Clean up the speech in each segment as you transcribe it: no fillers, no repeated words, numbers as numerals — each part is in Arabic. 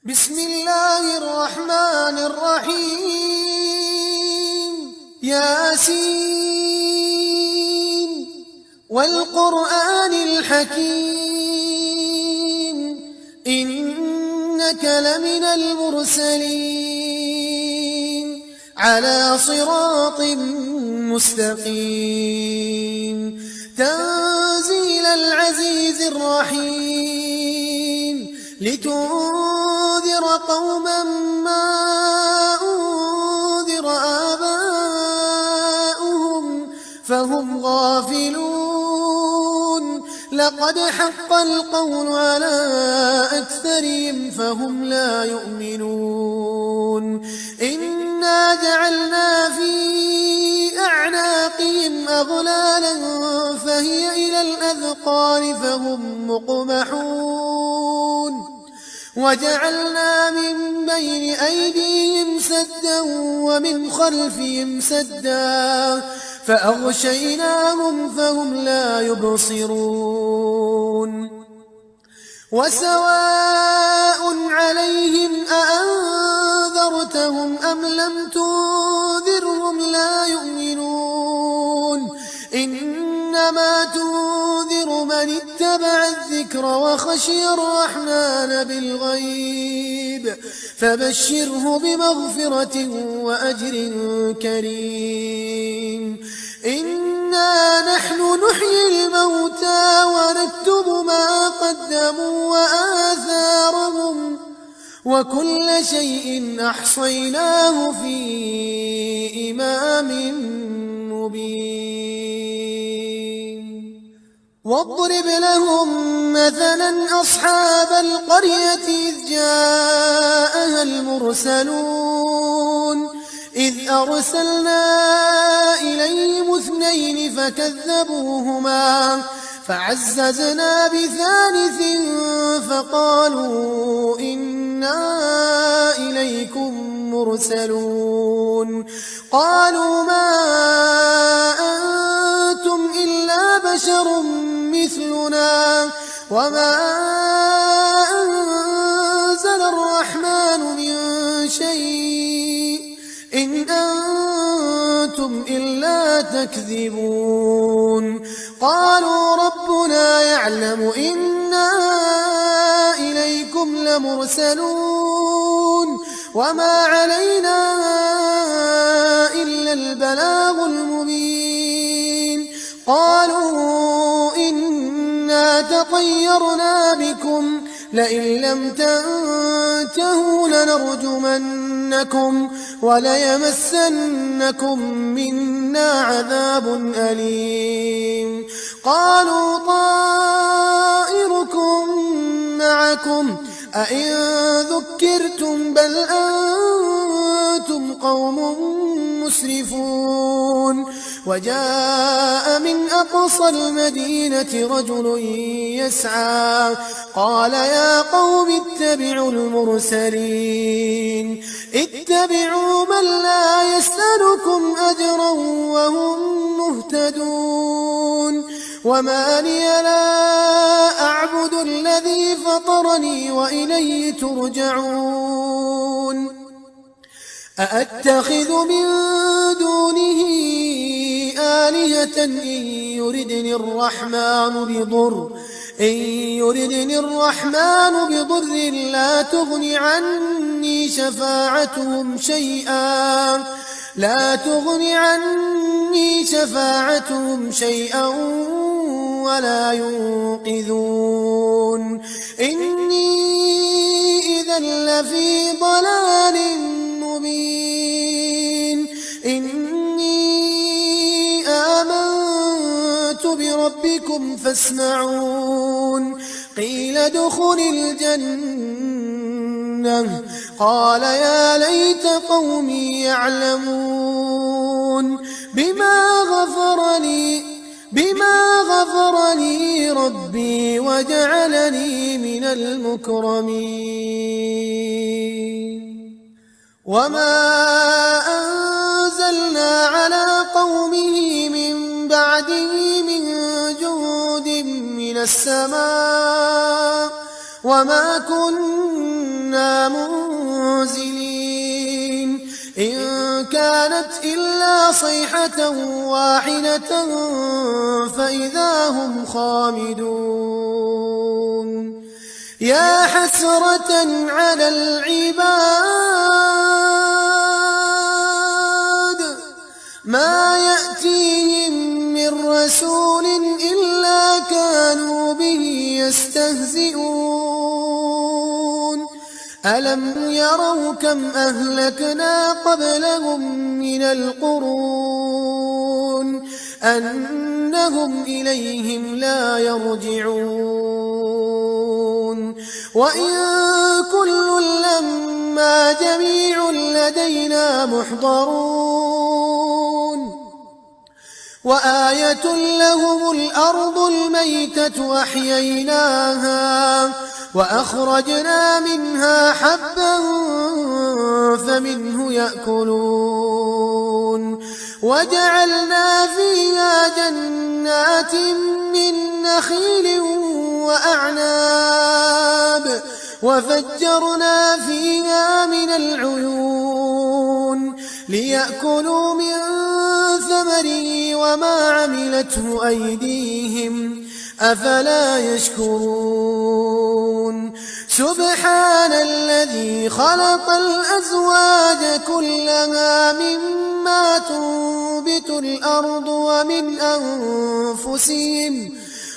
بسم الله الرحمن الرحيم ياسين والقرآن الحكيم إنك لمن المرسلين على صراط مستقيم تنزيل العزيز الرحيم لتنذر قوما ما أنذر آباؤهم فهم غافلون لقد حق القول على أكثرهم فهم لا يؤمنون إنا جعلنا في أعناقهم أغلالا فهي إلى الأذقان فهم مقمحون وجعلنا من بين أيديهم سدا ومن خلفهم سدا فأغشيناهم فهم لا يبصرون وسواء عليهم أأنذرتهم أم لم تنذرهم لا يؤمنون إنما تنذر من اتبع الذكر وخشي الرحمن بالغيب فبشره بمغفرة وأجر كريم إنا نحن نحيي الموتى ونكتب ما قدموا وآثارهم وكل شيء أحصيناه في إمام مبين واضرب لهم مثلا أصحاب القرية إذ جاءها المرسلون إذ أرسلنا إليهم اثنين فكذبوهما فعززنا بثالث فقالوا إنا إليكم مرسلون قالوا ما أنتم إلا بشر مثلنا وما أنزل الرحمن من شيء إن أنتم إلا تكذبون قالوا ربنا يعلم إنا إليكم لمرسلون وما علينا إلا البلاغ المبين قالوا إنا تطيرنا بكم لئن لم تنتهوا لنرجمنكم وليمسنكم منا عذاب أليم قالوا طائركم معكم أئن ذكرتم بل أنتم قوم مسرفون وجاء من أقصى المدينة رجل يسعى قال يا قوم اتبعوا المرسلين اتبعوا من لا يسألكم أجرا وهم مهتدون وما لي لا أعبد الذي فطرني وإليه ترجعون أأتخذ من دونه آلهة إن يردني الرحمن بضر لا تغن عني شفاعتهم شيئا ولا ينقذون إني إذا لفي ضلال مبين إني آمنت بربكم فاسمعون قيل ادخل الجنة قال يا ليت قومي يعلمون بما غفر لي ربي وجعلني من المكرمين وما أنزلنا على قومه من بعده من جند من السماء وما كنا منزلين إن كانت إلا صيحة واحدة فإذا هم خامدون يا حسرة على العباد ما يأتيهم من رسول إلا كانوا به يستهزئون ألم يروا كم أهلكنا قبلهم من القرون أنهم إليهم لا يرجعون وإن كل لما جميع لدينا محضرون وآية لهم الأرض الميتة أحييناها وأخرجنا منها حبا فمنه يأكلون وجعلنا فيها جنات من نخيل وأعناب وفجرنا فيها من العيون ليأكلوا من ثمره وما عملته أيديهم أفلا يشكرون سبحان الذي خلق الأزواج كلها مما تنبت الأرض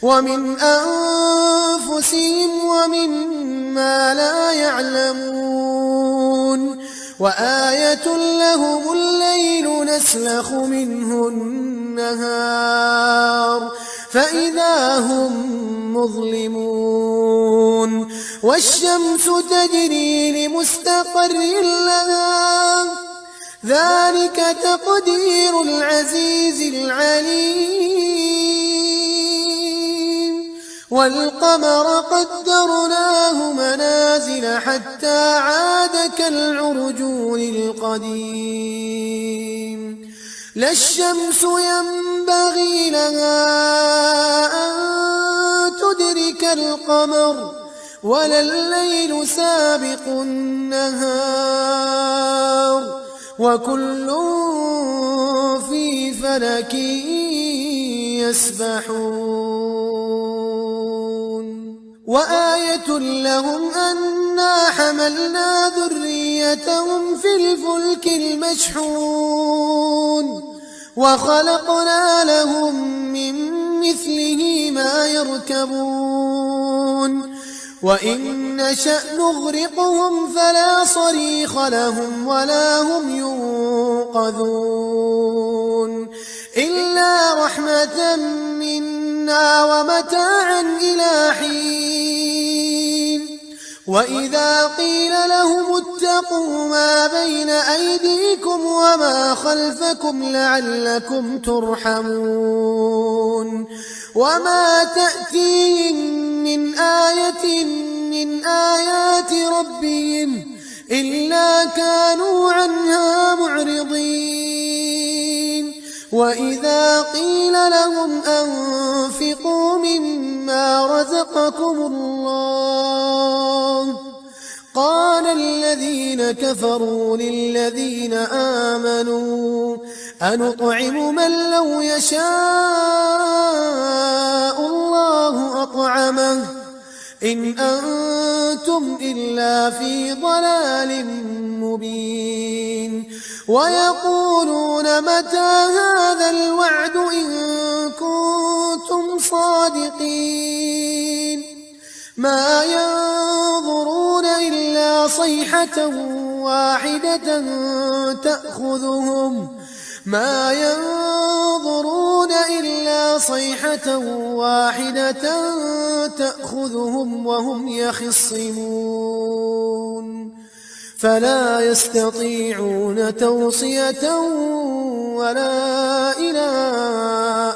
ومن أنفسهم ومما لا يعلمون وآية لهم الليل نسلخ منه النهار فإذا هم مظلمون والشمس تجري لمستقر لها ذلك تقدير العزيز العليم والقمر قدرناه منازل حتى عاد كالعرجون القديم لا الشمس ينبغي لها أن تدرك القمر ولا الليل سابق النهار وكل في فلك يسبحون وآية لهم أنا حملنا ذريتهم في الفلك المشحون وخلقنا لهم من مثله ما يركبون وإن نشأ نغرقهم فلا صريخ لهم ولا هم ينقذون إلا رحمة منا ومتاعا إلى حين وإذا قيل لهم اتقوا ما بين أيديكم وما خلفكم لعلكم ترحمون وما تأتيهم من آية من آيات ربهم إلا كانوا عنها معرضين وإذا قيل لهم أنفقوا مما رزقكم الله قال الذين كفروا للذين آمنوا أنطعم من لو يشاء الله أطعمه إن أنتم إلا في ضلال مبين ويقولون متى هذا الوعد إن كنتم صادقين ما ينظرون إلا صيحة واحدة تأخذهم وهم يخصمون فلا يستطيعون توصية ولا إلى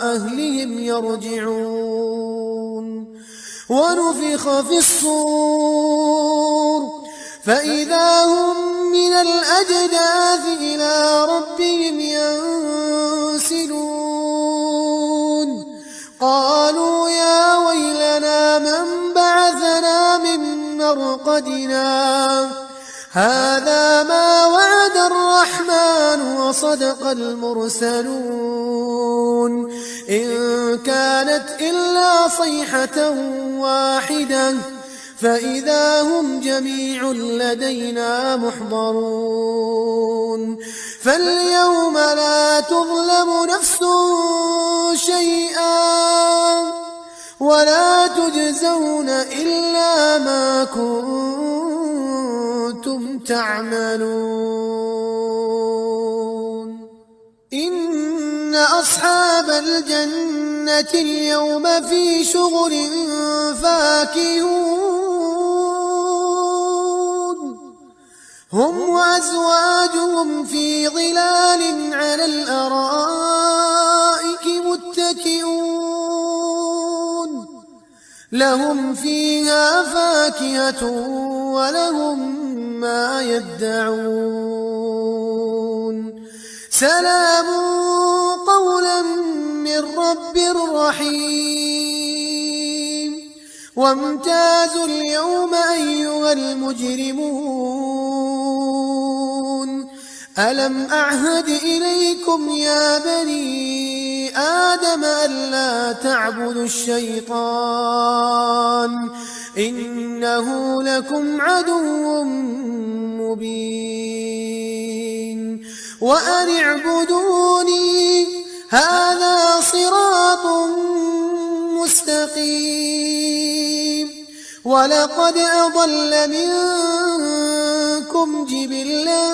أهلهم يرجعون ونفخ في الصور فإذا هم من الأجداث إلى ربهم ينسلون قالوا يا ويلنا من بعثنا من مرقدنا هذا ما وعد الرحمن وصدق المرسلون إن كانت إلا صيحة واحدة فإذا هم جميع لدينا محضرون فاليوم لا تظلم نفس شيئا ولا تجزون إلا ما كنتم تعملون إن أصحاب الجنة اليوم في شغل فاكهون هم وأزواجهم في ظلال على الأرائك متكئون لهم فيها فاكهة ولهم ما يدعون سلام قولا من رب رحيم وامتازوا اليوم أيها المجرمون ألم أعهد إليكم يا بني آدم ألا تعبدوا الشيطان إنه لكم عدو مبين وأن اعبدوني هذا صراط مستقيم ولقد أضل منكم جبلا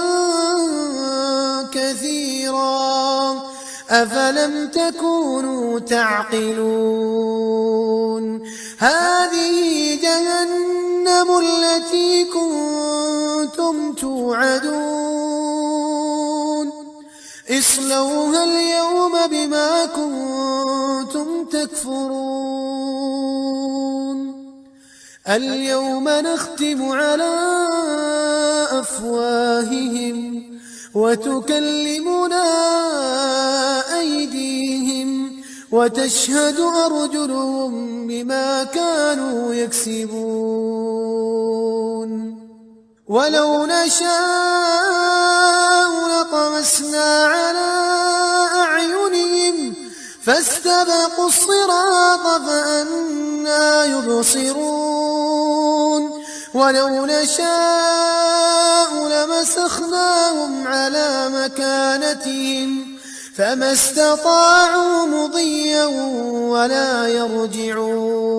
كثيرا أفلم تكونوا تعقلون هذه جهنم التي كنتم توعدون اصلوها اليوم بما كنتم تكفرون اليوم نختم على أفواههم وتكلمنا أيديهم وتشهد أرجلهم بما كانوا يكسبون ولو نشاء لطمسنا على أعينهم فاستبقوا الصراط فأنى يبصرون ولو نشاء لمسخناهم على مكانتهم فما استطاعوا مضيا ولا يرجعون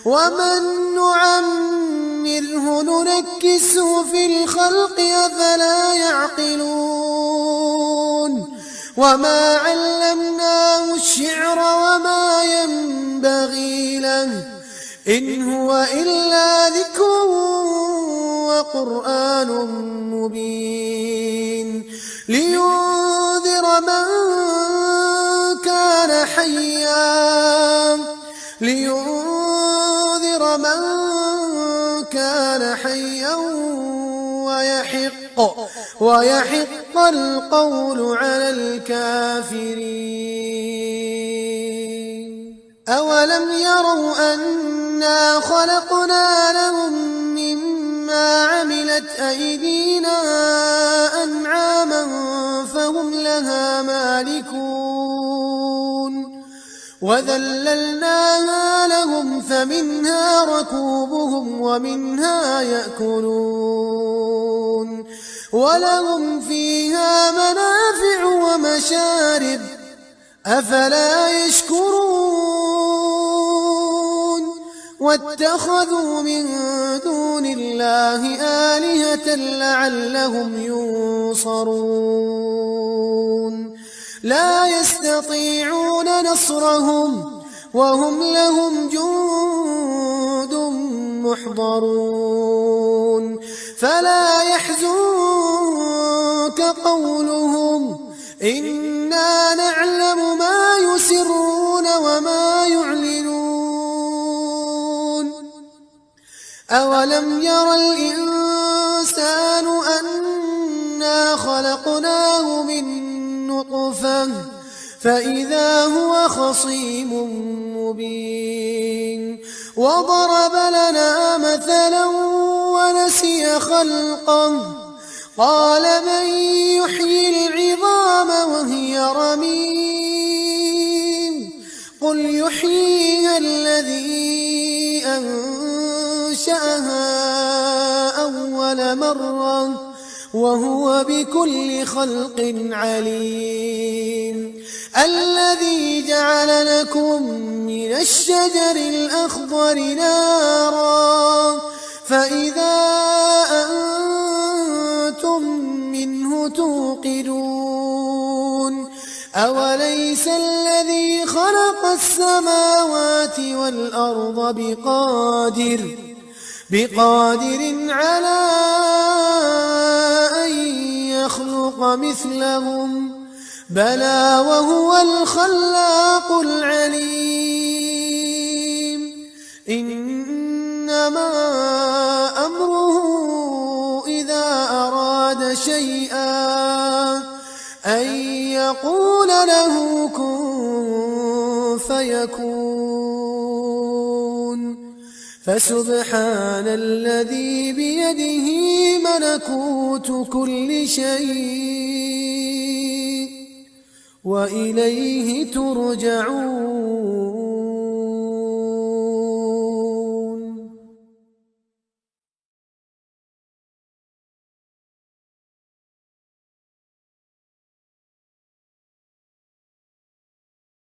ومن نعمره ننكسه في الخلق أفلا يعقلون وما علمناه الشعر وما ينبغي له إن هو إلا ذكر وقرآن مبين لينذر من كان حيا ويحق القول على الكافرين أولم يروا أنا خلقنا لهم مما عملت أيدينا أنعاما فهم لها مالكون وذللناها لهم فمنها ركوبهم ومنها يأكلون ولهم فيها منافع ومشارب أفلا يشكرون واتخذوا من دون الله آلهة لعلهم ينصرون لا يستطيعون نصرهم وهم لهم جند محضرون فلا يحزنك قولهم إنا نعلم ما يسرون وما يعلنون أولم ير الإنسان أنا خلقناه من نطفة فإذا هو خصيم مبين وضرب لنا مثلا ونسي خلقه قال من يحيي العظام وهي رميم قل يحييها الذي أنشأها أول مرة وهو بكل خلق عليم الذي جعل لكم من الشجر الأخضر نارا فإذا أنتم منه توقدون أوليس الذي خلق السماوات والأرض بقادر على أن يخلق مثلهم بلى وهو الخلاق العليم إنما أمره إذا أراد شيئا أن يقول له كن فيكون فسبحان الذي بيده ملكوت كل شيء وإليه ترجعون